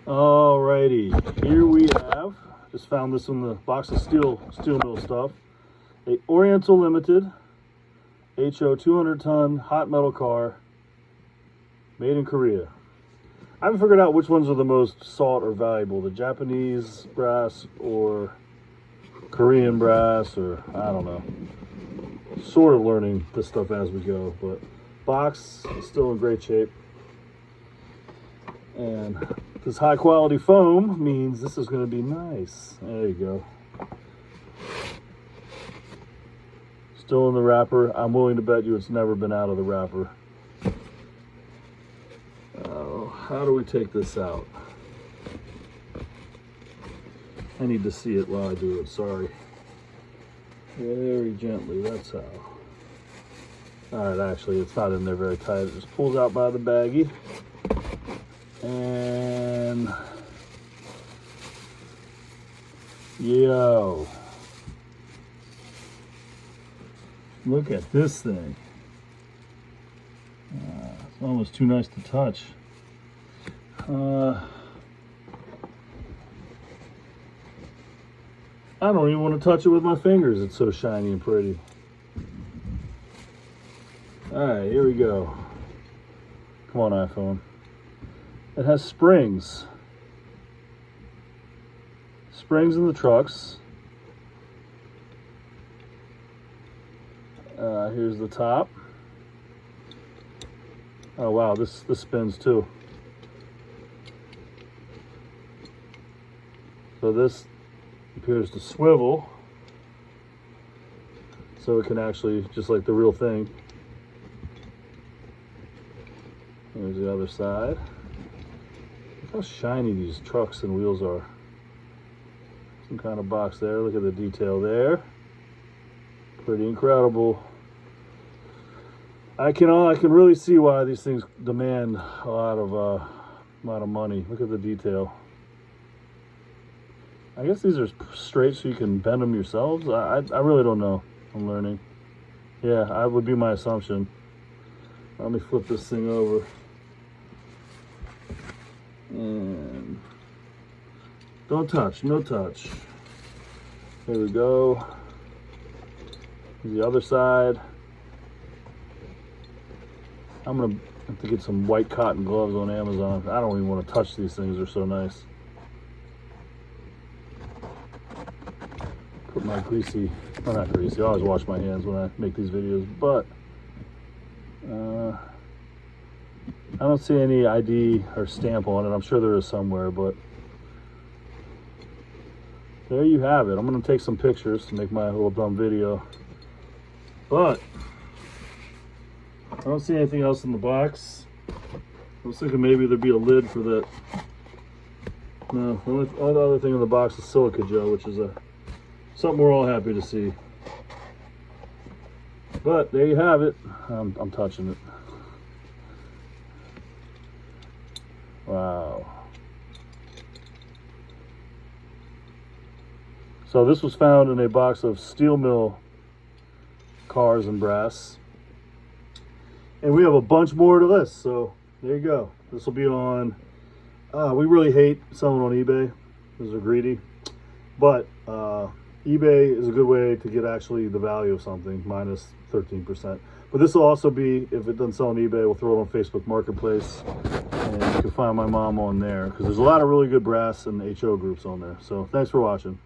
Alrighty, here we have, just found this in the box of steel mill stuff, a Oriental Limited HO 200-ton hot metal car made in Korea. I haven't figured out which ones are the most sought or valuable, the Japanese brass or Korean brass, or I don't know. Sort of learning this stuff as we go, but box is still in great shape. And this high quality foam means this is going to be nice. There you go. Still in the wrapper. I'm willing to bet you it's never been out of the wrapper. How do we take this out? I need to see it while I do it, sorry. Very gently, that's how. Alright, actually it's not in there very tight. It just pulls out by the baggie. And yo, look at this thing. It's almost too nice to touch. I don't even want to touch it with my fingers. It's so shiny and pretty. All right, here we go. Come on, iPhone. It has springs. Springs in the trucks. Here's the top. Oh wow, this spins too. So this appears to swivel, so it can actually, just like the real thing. Here's the other side. Look how shiny these trucks and wheels are. Some kind of box there. Look at the detail there. Pretty incredible. I can really see why these things demand a lot of money. Look at the detail. I guess these are straight so you can bend them yourselves. I really don't know. I'm learning. Yeah, that would be my assumption. Let me flip this thing over. And don't touch, no touch. There we go. The other side. I'm gonna have to get some white cotton gloves on Amazon. I don't even want to touch these things, they're so nice. Put my greasy, well, not greasy, I always wash my hands when I make these videos, but I don't see any ID or stamp on it. I'm sure there is somewhere, but there you have it. I'm going to take some pictures to make my little dumb video, but I don't see anything else in the box. I was thinking maybe there'd be a lid for that. No, the only other thing in the box is silica gel, which is something we're all happy to see. But there you have it. I'm touching it. Wow. So this was found in a box of steel mill cars and brass. And we have a bunch more to list, so there you go. This will be on, we really hate selling on eBay because they're greedy. But eBay is a good way to get actually the value of something, minus 13%. But this will also be, if it doesn't sell on eBay, we'll throw it on Facebook Marketplace. And you can find my mom on there, because there's a lot of really good brass and HO groups on there. So thanks for watching.